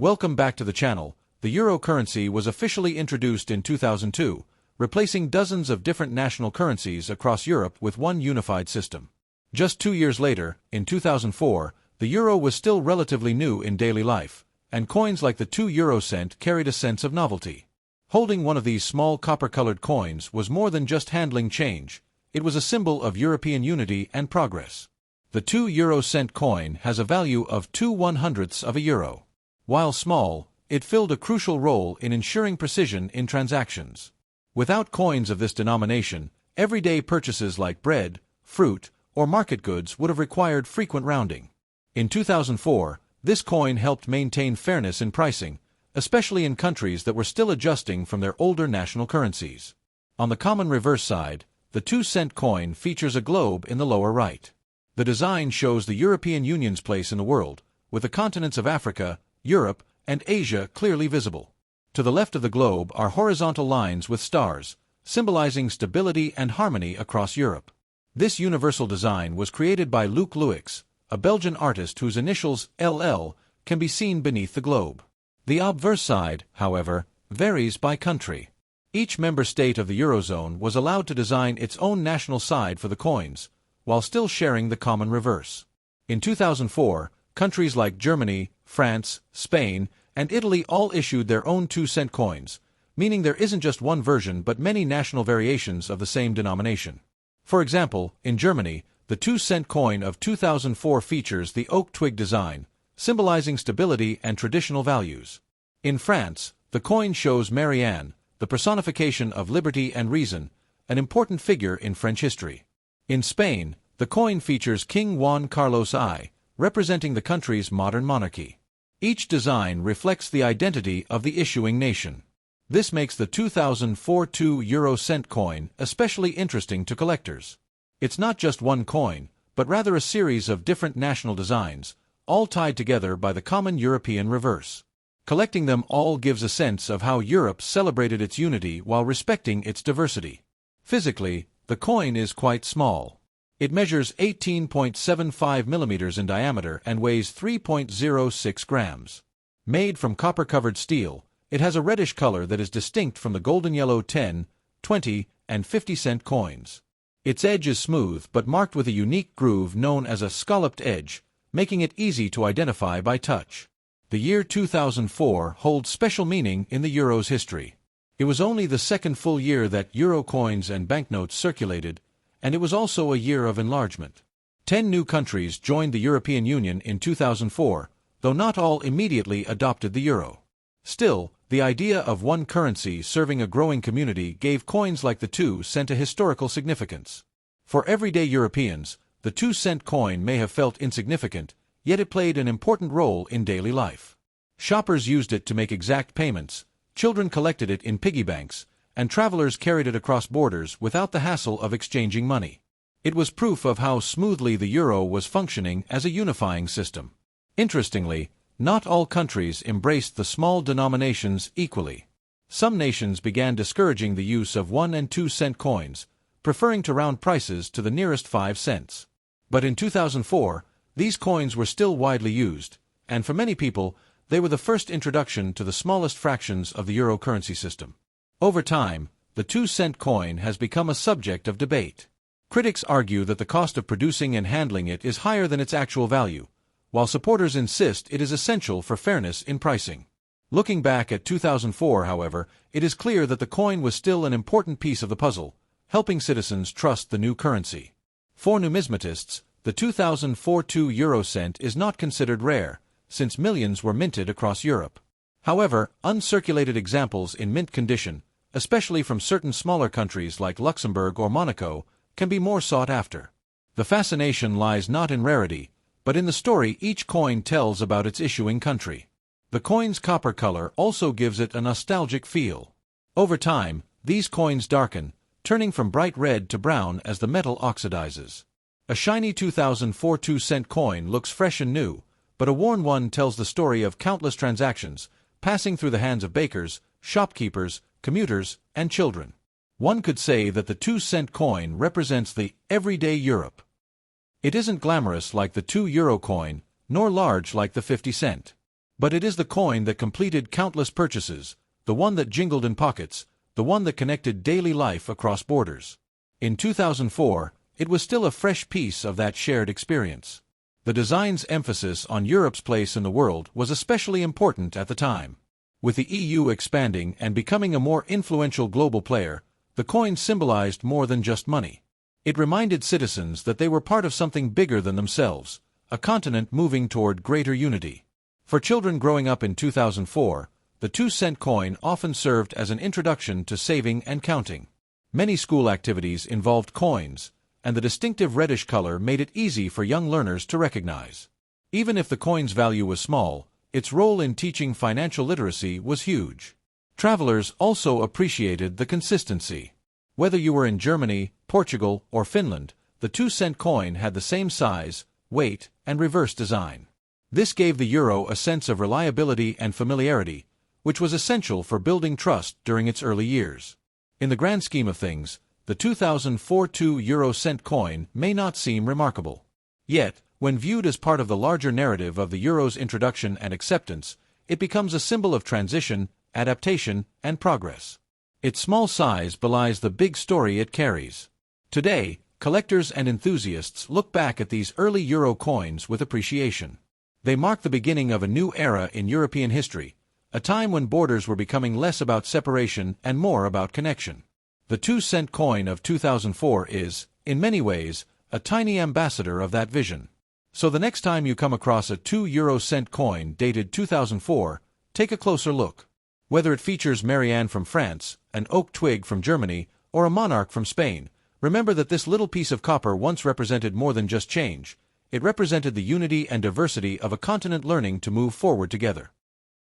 Welcome back to the channel. The euro currency was officially introduced in 2002, replacing dozens of different national currencies across Europe with one unified system. Just 2 years later, in 2004, the euro was still relatively new in daily life, and coins like the 2 euro cent carried a sense of novelty. Holding one of these small copper-colored coins was more than just handling change. It was a symbol of European unity and progress. The 2 euro cent coin has a value of 2/100ths of a euro. While small, it filled a crucial role in ensuring precision in transactions. Without coins of this denomination, everyday purchases like bread, fruit, or market goods would have required frequent rounding. In 2004, this coin helped maintain fairness in pricing, especially in countries that were still adjusting from their older national currencies. On the common reverse side, the 2-cent coin features a globe in the lower right. The design shows the European Union's place in the world, with the continents of Africa, Europe, and Asia clearly visible. To the left of the globe are horizontal lines with stars, symbolizing stability and harmony across Europe. This universal design was created by Luc Louix, a Belgian artist whose initials LL can be seen beneath the globe. The obverse side, however, varies by country. Each member state of the Eurozone was allowed to design its own national side for the coins, while still sharing the common reverse. In 2004, countries like Germany, France, Spain, and Italy all issued their own 2-cent coins, meaning there isn't just one version but many national variations of the same denomination. For example, in Germany, the 2-cent coin of 2004 features the oak twig design, symbolizing stability and traditional values. In France, the coin shows Marianne, the personification of liberty and reason, an important figure in French history. In Spain, the coin features King Juan Carlos I, representing the country's modern monarchy. Each design reflects the identity of the issuing nation. This makes the 2004 2 euro cent coin especially interesting to collectors. It's not just one coin, but rather a series of different national designs, all tied together by the common European reverse. Collecting them all gives a sense of how Europe celebrated its unity while respecting its diversity. Physically, the coin is quite small. It measures 18.75 millimeters in diameter and weighs 3.06 grams. Made from copper-covered steel, it has a reddish color that is distinct from the golden yellow 10, 20, and 50-cent coins. Its edge is smooth but marked with a unique groove known as a scalloped edge, making it easy to identify by touch. The year 2004 holds special meaning in the euro's history. It was only the second full year that euro coins and banknotes circulated, and it was also a year of enlargement. 10 new countries joined the European Union in 2004, though not all immediately adopted the euro. Still, the idea of one currency serving a growing community gave coins like the 2 cent a historical significance. For everyday Europeans, the 2-cent coin may have felt insignificant, yet it played an important role in daily life. Shoppers used it to make exact payments, children collected it in piggy banks, and travelers carried it across borders without the hassle of exchanging money. It was proof of how smoothly the euro was functioning as a unifying system. Interestingly, not all countries embraced the small denominations equally. Some nations began discouraging the use of 1 and 2-cent coins, preferring to round prices to the nearest 5 cents. But in 2004, these coins were still widely used, and for many people, they were the first introduction to the smallest fractions of the euro currency system. Over time, the 2-cent coin has become a subject of debate. Critics argue that the cost of producing and handling it is higher than its actual value, while supporters insist it is essential for fairness in pricing. Looking back at 2004, however, it is clear that the coin was still an important piece of the puzzle, helping citizens trust the new currency. For numismatists, the 2004 2 euro cent is not considered rare, since millions were minted across Europe. However, uncirculated examples in mint condition, especially from certain smaller countries like Luxembourg or Monaco, can be more sought after. The fascination lies not in rarity, but in the story each coin tells about its issuing country. The coin's copper color also gives it a nostalgic feel. Over time, these coins darken, turning from bright red to brown as the metal oxidizes. A shiny 2004 2-cent coin looks fresh and new, but a worn one tells the story of countless transactions, passing through the hands of bakers, shopkeepers, commuters, and children. One could say that the 2-cent coin represents the everyday Europe. It isn't glamorous like the 2 euro coin, nor large like the 50 cent. But it is the coin that completed countless purchases, the one that jingled in pockets, the one that connected daily life across borders. In 2004, it was still a fresh piece of that shared experience. The design's emphasis on Europe's place in the world was especially important at the time. With the EU expanding and becoming a more influential global player, the coin symbolized more than just money. It reminded citizens that they were part of something bigger than themselves, a continent moving toward greater unity. For children growing up in 2004, the 2-cent coin often served as an introduction to saving and counting. Many school activities involved coins, and the distinctive reddish color made it easy for young learners to recognize. Even if the coin's value was small, its role in teaching financial literacy was huge. Travelers also appreciated the consistency. Whether you were in Germany, Portugal, or Finland, the 2-cent coin had the same size, weight, and reverse design. This gave the euro a sense of reliability and familiarity, which was essential for building trust during its early years. In the grand scheme of things, the 2004 2-euro-cent coin may not seem remarkable. Yet, when viewed as part of the larger narrative of the euro's introduction and acceptance, it becomes a symbol of transition, adaptation, and progress. Its small size belies the big story it carries. Today, collectors and enthusiasts look back at these early euro coins with appreciation. They mark the beginning of a new era in European history, a time when borders were becoming less about separation and more about connection. The 2-cent coin of 2004 is, in many ways, a tiny ambassador of that vision. So the next time you come across a 2-euro-cent coin dated 2004, take a closer look. Whether it features Marianne from France, an oak twig from Germany, or a monarch from Spain, remember that this little piece of copper once represented more than just change. It represented the unity and diversity of a continent learning to move forward together.